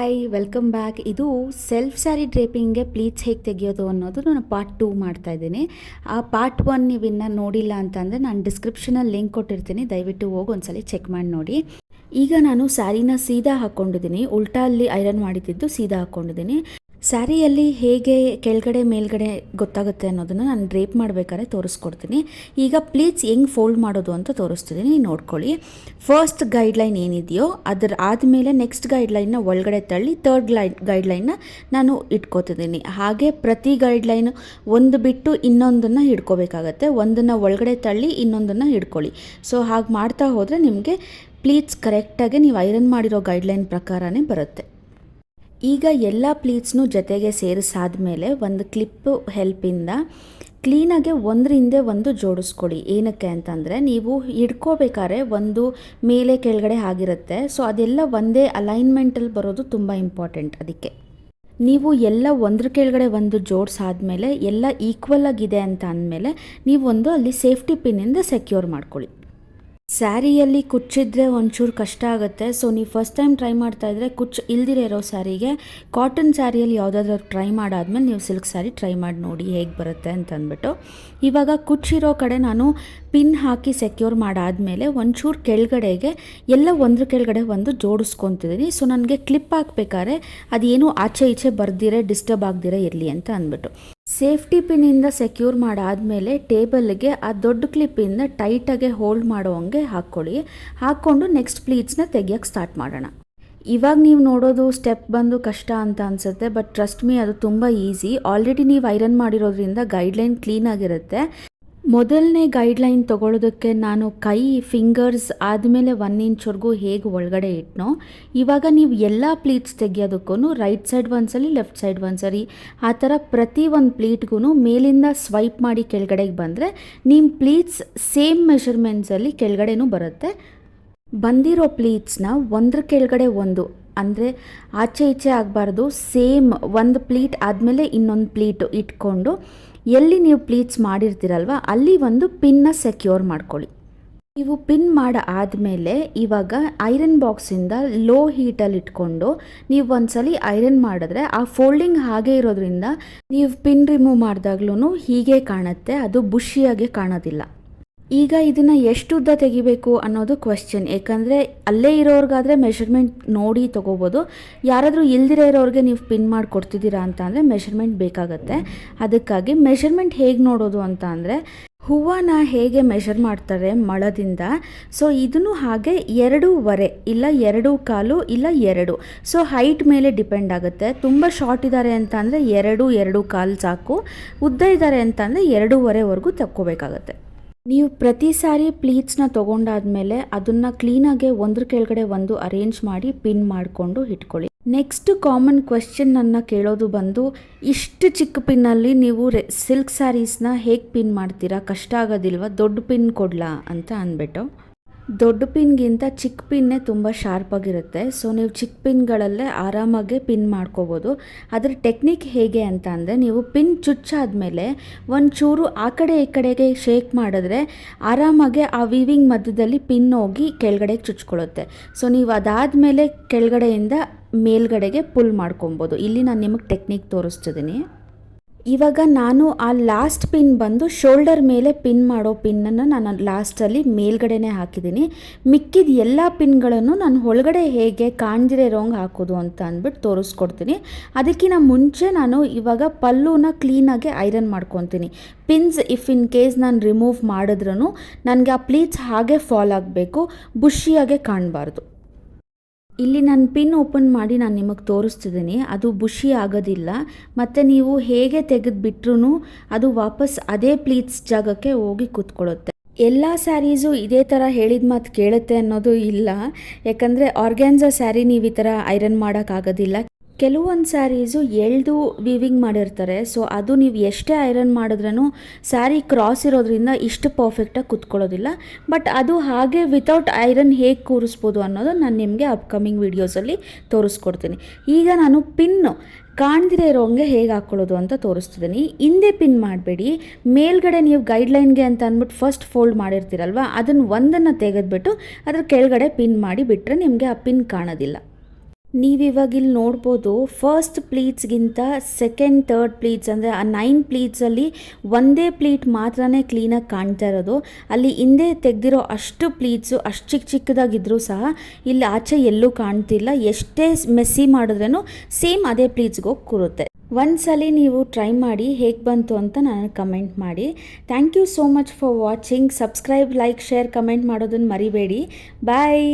Hi welcome back. ಇದು self sari ಡ್ರೇಪಿಂಗ್ಗೆ pleats ಹೇಗೆ ತೆಗೆಯೋದು ಅನ್ನೋದು ನಾನು ಪಾರ್ಟ್ 2 ಮಾಡ್ತಾ ಇದ್ದೀನಿ. ಆ ಪಾರ್ಟ್ 1 ನೀವು ಇನ್ನೂ ನೋಡಿಲ್ಲ ಅಂತಂದರೆ ನಾನು ಡಿಸ್ಕ್ರಿಪ್ಷನಲ್ಲಿ ಲಿಂಕ್ ಕೊಟ್ಟಿರ್ತೀನಿ, ದಯವಿಟ್ಟು ಹೋಗಿ ಒಂದ್ಸಲ ಚೆಕ್ ಮಾಡಿ ನೋಡಿ. ಈಗ ನಾನು ಸ್ಯಾರಿನ ಸೀದಾ ಹಾಕ್ಕೊಂಡಿದ್ದೀನಿ, ಉಲ್ಟಾ ಅಲ್ಲಿ ಐರನ್ ಮಾಡಿದ್ದು ಸೀದಾ ಹಾಕ್ಕೊಂಡಿದ್ದೀನಿ. ಸ್ಯಾರಿಯಲ್ಲಿ ಹೇಗೆ ಕೆಳಗಡೆ ಮೇಲ್ಗಡೆ ಗೊತ್ತಾಗುತ್ತೆ ಅನ್ನೋದನ್ನು ನಾನು ಡ್ರೇಪ್ ಮಾಡಬೇಕಾದ್ರೆ ತೋರಿಸ್ಕೊಡ್ತೀನಿ. ಈಗ ಪ್ಲೀಟ್ಸ್ ಹೆಂಗೆ ಫೋಲ್ಡ್ ಮಾಡೋದು ಅಂತ ತೋರಿಸ್ತಿದ್ದೀನಿ, ನೋಡ್ಕೊಳ್ಳಿ. ಫಸ್ಟ್ ಗೈಡ್ಲೈನ್ ಏನಿದೆಯೋ ಅದರ ಆದಮೇಲೆ ನೆಕ್ಸ್ಟ್ ಗೈಡ್ಲೈನ್ನ ಒಳಗಡೆ ತಳ್ಳಿ ಥರ್ಡ್ ಗೈಡ್ಲೈನ್ನ ನಾನು ಇಟ್ಕೋತಿದ್ದೀನಿ. ಹಾಗೆ ಪ್ರತಿ ಗೈಡ್ಲೈನ್ ಒಂದು ಬಿಟ್ಟು ಇನ್ನೊಂದನ್ನು ಹಿಡ್ಕೋಬೇಕಾಗತ್ತೆ, ಒಂದನ್ನು ಒಳಗಡೆ ತಳ್ಳಿ ಇನ್ನೊಂದನ್ನು ಹಿಡ್ಕೊಳ್ಳಿ. ಸೊ ಹಾಗೆ ಮಾಡ್ತಾ ಹೋದರೆ ನಿಮಗೆ ಪ್ಲೀಟ್ಸ್ ಕರೆಕ್ಟಾಗಿ ನೀವು ಐರನ್ ಮಾಡಿರೋ ಗೈಡ್ಲೈನ್ ಪ್ರಕಾರನೇ ಬರುತ್ತೆ. ಈಗ ಎಲ್ಲ ಪ್ಲೀಟ್ಸ್ನೂ ಜೊತೆಗೆ ಸೇರಿಸಾದ್ಮೇಲೆ ಒಂದು ಕ್ಲಿಪ್ಪು ಹೆಲ್ಪಿಂದ ಕ್ಲೀನಾಗೆ ಒಂದ್ರ ಹಿಂದೆ ಒಂದು ಜೋಡಿಸ್ಕೊಳ್ಳಿ. ಏನಕ್ಕೆ ಅಂತಂದರೆ ನೀವು ಹಿಡ್ಕೋಬೇಕಾದ್ರೆ ಒಂದು ಮೇಲೆ ಕೆಳಗಡೆ ಆಗಿರುತ್ತೆ, ಸೊ ಅದೆಲ್ಲ ಒಂದೇ ಅಲೈನ್ಮೆಂಟಲ್ಲಿ ಬರೋದು ತುಂಬ ಇಂಪಾರ್ಟೆಂಟ್. ಅದಕ್ಕೆ ನೀವು ಎಲ್ಲ ಒಂದ್ರ ಕೆಳಗಡೆ ಒಂದು ಜೋಡಿಸಾದ್ಮೇಲೆ ಎಲ್ಲ ಈಕ್ವಲ್ ಆಗಿದೆ ಅಂತ ಅಂದಮೇಲೆ ನೀವೊಂದು ಅಲ್ಲಿ ಸೇಫ್ಟಿ ಪಿನ್ನಿಂದ ಸೆಕ್ಯೂರ್ ಮಾಡ್ಕೊಳ್ಳಿ. ಸ್ಯಾರಿಯಲ್ಲಿ ಕುಚ್ಚಿದ್ರೆ ಒಂಚೂರು ಕಷ್ಟ ಆಗುತ್ತೆ, ಸೊ ನೀವು ಫಸ್ಟ್ ಟೈಮ್ ಟ್ರೈ ಮಾಡ್ತಾಯಿದ್ರೆ ಕುಚ್ಚು ಇಲ್ದಿರೋ ಇರೋ ಸ್ಯಾರಿಗೆ ಕಾಟನ್ ಸ್ಯಾರಿಯಲ್ಲಿ ಯಾವುದಾದ್ರೂ ಟ್ರೈ ಮಾಡಾದ್ಮೇಲೆ ನೀವು ಸಿಲ್ಕ್ ಸ್ಯಾರಿ ಟ್ರೈ ಮಾಡಿ ನೋಡಿ ಹೇಗೆ ಬರುತ್ತೆ ಅಂತ ಅಂದ್ಬಿಟ್ಟು. ಇವಾಗ ಕುಚ್ಚಿರೋ ಕಡೆ ನಾನು ಪಿನ್ ಹಾಕಿ ಸೆಕ್ಯೂರ್ ಮಾಡಾದಮೇಲೆ ಒಂಚೂರು ಕೆಳಗಡೆಗೆ ಎಲ್ಲ ಒಂದ್ರ ಕೆಳಗಡೆ ಒಂದು ಜೋಡಿಸ್ಕೊತಿದ್ದೀನಿ. ಸೊ ನನಗೆ ಕ್ಲಿಪ್ ಹಾಕ್ಬೇಕಾದ್ರೆ ಅದೇನು ಆಚೆ ಈಚೆ ಬರ್ದಿರೆ ಡಿಸ್ಟರ್ಬ್ ಆಗದಿರೇ ಇರಲಿ ಅಂತ ಅಂದ್ಬಿಟ್ಟು ಸೇಫ್ಟಿ ಪಿನ್ನಿಂದ ಸೆಕ್ಯೂರ್ ಮಾಡಾದಮೇಲೆ ಟೇಬಲ್ಗೆ ಆ ದೊಡ್ಡ ಕ್ಲಿಪ್ಪಿಂದ ಟೈಟಾಗೆ ಹೋಲ್ಡ್ ಮಾಡೋವಂಗೆ ಹಾಕ್ಕೊಳ್ಳಿ. ಹಾಕ್ಕೊಂಡು ನೆಕ್ಸ್ಟ್ ಪ್ಲೀಟ್ಸ್ನ ತೆಗಿಯೋಕ್ಕೆ ಸ್ಟಾರ್ಟ್ ಮಾಡೋಣ. ಇವಾಗ ನೀವು ನೋಡೋದು ಸ್ಟೆಪ್ ಬಂದು ಕಷ್ಟ ಅಂತ ಅನಿಸುತ್ತೆ, ಬಟ್ ಟ್ರಸ್ಟ್ ಮೀ ಅದು ತುಂಬ ಈಸಿ. ಆಲ್ರೆಡಿ ನೀವು ಐರನ್ ಮಾಡಿರೋದ್ರಿಂದ ಗೈಡ್ಲೈನ್ ಕ್ಲೀನಾಗಿರುತ್ತೆ. ಮೊದಲನೇ ಗೈಡ್ಲೈನ್ ತೊಗೊಳೋದಕ್ಕೆ ನಾನು ಕೈ ಫಿಂಗರ್ಸ್ ಆದಮೇಲೆ 1 ಇಂಚ್ವರೆಗೂ ಹೇಗೆ ಒಳಗಡೆ ಇಟ್ನೋ, ಇವಾಗ ನೀವು ಎಲ್ಲ ಪ್ಲೀಟ್ಸ್ ತೆಗಿಯೋದಕ್ಕೂ ರೈಟ್ ಸೈಡ್ ಒಂದ್ಸಲಿ ಲೆಫ್ಟ್ ಸೈಡ್ ಒಂದ್ಸರಿ ಆ ಥರ ಪ್ರತಿ ಒಂದು ಪ್ಲೀಟ್ಗೂ ಮೇಲಿಂದ ಸ್ವೈಪ್ ಮಾಡಿ ಕೆಳಗಡೆಗೆ ಬಂದರೆ ನಿಮ್ಮ ಪ್ಲೀಟ್ಸ್ ಸೇಮ್ ಮೆಷರ್ಮೆಂಟ್ಸಲ್ಲಿ ಕೆಳಗಡೆನೂ ಬರುತ್ತೆ. ಬಂದಿರೋ ಪ್ಲೀಟ್ಸ್ನ ಒಂದ್ರ ಕೆಳಗಡೆ ಒಂದು ಅಂದರೆ ಆಚೆ ಈಚೆ ಆಗಬಾರ್ದು, ಸೇಮ್ ಒಂದು ಪ್ಲೀಟ್ ಆದಮೇಲೆ ಇನ್ನೊಂದು ಪ್ಲೀಟು ಇಟ್ಕೊಂಡು ಎಲ್ಲಿ ನೀವು ಪ್ಲೀಟ್ಸ್ ಮಾಡಿರ್ತೀರಲ್ವ ಅಲ್ಲಿ ಒಂದು ಪಿನ್ನ ಸೆಕ್ಯೂರ್ ಮಾಡ್ಕೊಳ್ಳಿ. ನೀವು ಪಿನ್ ಆದಮೇಲೆ ಇವಾಗ ಐರನ್ ಬಾಕ್ಸಿಂದ ಲೋ ಹೀಟಲ್ಲಿ ಇಟ್ಕೊಂಡು ನೀವು ಒಂದ್ಸಲಿ ಐರನ್ ಮಾಡಿದ್ರೆ ಆ ಫೋಲ್ಡಿಂಗ್ ಹಾಗೆ ಇರೋದ್ರಿಂದ ನೀವು ಪಿನ್ ರಿಮೂವ್ ಮಾಡಿದಾಗ್ಲೂ ಹೀಗೆ ಕಾಣುತ್ತೆ, ಅದು ಬುಷಿಯಾಗೆ ಕಾಣೋದಿಲ್ಲ. ಈಗ ಇದನ್ನು ಎಷ್ಟು ಉದ್ದ ತೆಗಿಬೇಕು ಅನ್ನೋದು ಕ್ವೆಶ್ಚನ್, ಯಾಕಂದರೆ ಅಲ್ಲೇ ಇರೋರ್ಗಾದರೆ ಮೆಷರ್ಮೆಂಟ್ ನೋಡಿ ತೊಗೋಬೋದು. ಯಾರಾದರೂ ಇಲ್ದಿರೋ ಇರೋರಿಗೆ ನೀವು ಪಿನ್ ಮಾಡಿ ಕೊಡ್ತಿದ್ದೀರಾ ಅಂತ ಅಂದರೆ ಮೆಷರ್ಮೆಂಟ್ ಬೇಕಾಗತ್ತೆ. ಅದಕ್ಕಾಗಿ ಮೆಷರ್ಮೆಂಟ್ ಹೇಗೆ ನೋಡೋದು ಅಂತ ಅಂದರೆ ಹೂವನ್ನ ಹೇಗೆ ಮೆಷರ್ ಮಾಡ್ತಾರೆ ಮೊಳದಿಂದ, ಸೊ ಇದನ್ನು ಹಾಗೆ 2.25 ಇಲ್ಲ 2.25 ಇಲ್ಲ 2. ಸೊ ಹೈಟ್ ಮೇಲೆ ಡಿಪೆಂಡ್ ಆಗುತ್ತೆ. ತುಂಬ ಶಾರ್ಟ್ ಇದ್ದಾರೆ ಅಂತ ಅಂದರೆ 2.25 ಸಾಕು, ಉದ್ದ ಇದ್ದಾರೆ ಅಂತ ಅಂದರೆ 2.25ವರೆಗೂ ತಕ್ಕೋಬೇಕಾಗತ್ತೆ. ನೀವು ಪ್ರತಿ ಸಾರಿ ಪ್ಲೀಟ್ಸ್ನ ತೊಗೊಂಡಾದ್ಮೇಲೆ ಅದನ್ನು ಕ್ಲೀನಾಗೆ ಒಂದ್ರ ಕೆಳಗಡೆ ಒಂದು ಅರೇಂಜ್ ಮಾಡಿ ಪಿನ್ ಮಾಡಿಕೊಂಡು ಇಟ್ಕೊಳ್ಳಿ. ನೆಕ್ಸ್ಟ್ ಕಾಮನ್ ಕ್ವೆಶ್ಚನ್ ನನ್ನ ಕೇಳೋದು ಬಂದು, ಇಷ್ಟು ಚಿಕ್ಕ ಪಿನ್ನಲ್ಲಿ ನೀವು ಸಿಲ್ಕ್ ಸ್ಯಾರೀಸ್ನ ಹೇಗೆ ಪಿನ್ ಮಾಡ್ತೀರಾ, ಕಷ್ಟ ಆಗೋದಿಲ್ವ, ದೊಡ್ಡ ಪಿನ್ ಕೊಡಲಾ ಅಂತ ಅಂದ್ಬಿಟ್ಟು. ದೊಡ್ಡ ಪಿನ್ಗಿಂತ ಚಿಕ್ಕ ಪಿನ್ನೇ ತುಂಬ ಶಾರ್ಪಾಗಿರುತ್ತೆ, ಸೊ ನೀವು ಚಿಕ್ಕ ಪಿನ್ಗಳಲ್ಲೇ ಆರಾಮಾಗೆ ಪಿನ್ ಮಾಡ್ಕೋಬೋದು. ಅದರ ಟೆಕ್ನಿಕ್ ಹೇಗೆ ಅಂತ ಅಂದರೆ ನೀವು ಪಿನ್ ಚುಚ್ಚಾದ್ಮೇಲೆ ಒಂಚೂರು ಆ ಕಡೆ ಈ ಕಡೆಗೆ ಶೇಕ್ ಮಾಡಿದ್ರೆ ಆರಾಮಾಗೆ ಆ ವೀವಿಂಗ್ ಮಧ್ಯದಲ್ಲಿ ಪಿನ್ ಹೋಗಿ ಕೆಳಗಡೆ ಚುಚ್ಕೊಳ್ಳುತ್ತೆ. ಸೊ ನೀವು ಅದಾದಮೇಲೆ ಕೆಳಗಡೆಯಿಂದ ಮೇಲ್ಗಡೆಗೆ ಪುಲ್ ಮಾಡ್ಕೊಬೋದು. ಇಲ್ಲಿ ನಾನು ನಿಮಗೆ ಟೆಕ್ನಿಕ್ ತೋರಿಸ್ತಿದ್ದೀನಿ. ಇವಾಗ ನಾನು ಆ ಲಾಸ್ಟ್ ಪಿನ್ ಬಂದು ಶೋಲ್ಡರ್ ಮೇಲೆ ಪಿನ್ ಮಾಡೋ ಪಿನ್ನನ್ನು ನಾನು ಲಾಸ್ಟಲ್ಲಿ ಮೇಲ್ಗಡೆನೇ ಹಾಕಿದ್ದೀನಿ. ಮಿಕ್ಕಿದ ಎಲ್ಲ ಪಿನ್ಗಳನ್ನು ನಾನು ಒಳಗಡೆ ಹೇಗೆ ಕಾಣ್ದಿರೋ ಇರೋಂಗೆ ಹಾಕೋದು ಅಂತ ಅಂದ್ಬಿಟ್ಟು ತೋರಿಸ್ಕೊಡ್ತೀನಿ. ಅದಕ್ಕಿಂತ ಮುಂಚೆ ನಾನು ಇವಾಗ ಪಲ್ಲುನ ಕ್ಲೀನಾಗಿ ಐರನ್ ಮಾಡ್ಕೊತೀನಿ. ಪಿನ್ಸ್ ಇಫ್ ಇನ್ ಕೇಸ್ ನಾನು ರಿಮೂವ್ ಮಾಡಿದ್ರೂ ನನಗೆ ಆ ಪ್ಲೀಟ್ಸ್ ಹಾಗೆ ಫಾಲ್ ಆಗಬೇಕು, ಬುಷಿಯಾಗೆ ಕಾಣಬಾರ್ದು. ಇಲ್ಲಿ ನಾನು ಪಿನ್ ಓಪನ್ ಮಾಡಿ ನಾನು ನಿಮಗೆ ತೋರಿಸ್ತಿದ್ದೀನಿ, ಅದು ಬುಷಿ ಆಗೋದಿಲ್ಲ. ಮತ್ತು ನೀವು ಹೇಗೆ ತೆಗೆದುಬಿಟ್ರೂ ಅದು ವಾಪಸ್ ಅದೇ ಪ್ಲೀಟ್ಸ್ ಜಾಗಕ್ಕೆ ಹೋಗಿ ಕೂತ್ಕೊಳ್ಳುತ್ತೆ. ಎಲ್ಲ ಸ್ಯಾರೀಸು ಇದೇ ಥರ ಹೇಳಿದ ಮಾತು ಕೇಳುತ್ತೆ ಅನ್ನೋದು ಇಲ್ಲ, ಯಾಕಂದರೆ ಆರ್ಗ್ಯಾನ್ಸಾ ಸ್ಯಾರಿ ನೀವು ಈ ಥರ ಐರನ್ ಮಾಡೋಕ್ಕಾಗೋದಿಲ್ಲ. ಕೆಲವೊಂದು ಸ್ಯಾರೀಸು ಎಳ್ದು ವೀವಿಂಗ್ ಮಾಡಿರ್ತಾರೆ, ಸೊ ಅದು ನೀವು ಎಷ್ಟೇ ಐರನ್ ಮಾಡಿದ್ರೂ ಸ್ಯಾರಿ ಕ್ರಾಸ್ ಇರೋದ್ರಿಂದ ಇಷ್ಟು ಪರ್ಫೆಕ್ಟಾಗಿ ಕುತ್ಕೊಳ್ಳೋದಿಲ್ಲ. ಬಟ್ ಅದು ಹಾಗೆ ವಿತೌಟ್ ಐರನ್ ಹೇಗೆ ಕೂರಿಸ್ಬೋದು ಅನ್ನೋದು ನಾನು ನಿಮಗೆ ಅಪ್ಕಮಿಂಗ್ ವೀಡಿಯೋಸಲ್ಲಿ ತೋರಿಸ್ಕೊಡ್ತೀನಿ. ಈಗ ನಾನು ಪಿನ್ನು ಕಾಣ್ದಿರೋ ಇರೋಂಗೆ ಹೇಗೆ ಹಾಕ್ಕೊಳ್ಳೋದು ಅಂತ ತೋರಿಸ್ತಿದ್ದೀನಿ. ಹಿಂದೆ ಪಿನ್ ಮಾಡಬೇಡಿ, ಮೇಲ್ಗಡೆ ನೀವು ಗೈಡ್ಲೈನ್ಗೆ ಅಂತ ಅಂದ್ಬಿಟ್ಟು ಫಸ್ಟ್ ಫೋಲ್ಡ್ ಮಾಡಿರ್ತೀರಲ್ವ, ಅದನ್ನು ಒಂದನ್ನು ತೆಗೆದುಬಿಟ್ಟು ಅದ್ರ ಕೆಳಗಡೆ ಪಿನ್ ಮಾಡಿ ಬಿಟ್ಟರೆ ನಿಮಗೆ ಆ ಪಿನ್ ಕಾಣೋದಿಲ್ಲ. ನೀವಿವಾಗ ಇಲ್ಲಿ ನೋಡ್ಬೋದು, ಫಸ್ಟ್ ಪ್ಲೀಟ್ಸ್ಗಿಂತ ಸೆಕೆಂಡ್ ಥರ್ಡ್ ಪ್ಲೀಟ್ಸ್ ಅಂದರೆ ಆ 9 ಪ್ಲೀಟ್ಸಲ್ಲಿ ಒಂದೇ ಪ್ಲೀಟ್ ಮಾತ್ರನೇ ಕ್ಲೀನಾಗಿ ಕಾಣ್ತಾ ಇರೋದು. ಅಲ್ಲಿ ಹಿಂದೆ ತೆಗೆದಿರೋ ಅಷ್ಟು ಪ್ಲೀಟ್ಸು ಅಷ್ಟು ಚಿಕ್ಕದಾಗಿದ್ದರೂ ಸಹ ಇಲ್ಲಿ ಆಚೆ ಎಲ್ಲೂ ಕಾಣ್ತಿಲ್ಲ. ಎಷ್ಟೇ ಮೆಸ್ಸಿ ಮಾಡಿದ್ರೂ ಸೇಮ್ ಅದೇ ಪ್ಲೀಟ್ಸ್ಗೆ ಹೋಗಿ ಕೂರುತ್ತೆ. ಒಂದ್ಸಲಿ ನೀವು ಟ್ರೈ ಮಾಡಿ ಹೇಗೆ ಬಂತು ಅಂತ ನನಗೆ ಕಮೆಂಟ್ ಮಾಡಿ. Thank you so much for watching. Subscribe, like, share, comment ಮಾಡೋದನ್ನು ಮರಿಬೇಡಿ. ಬಾಯ್.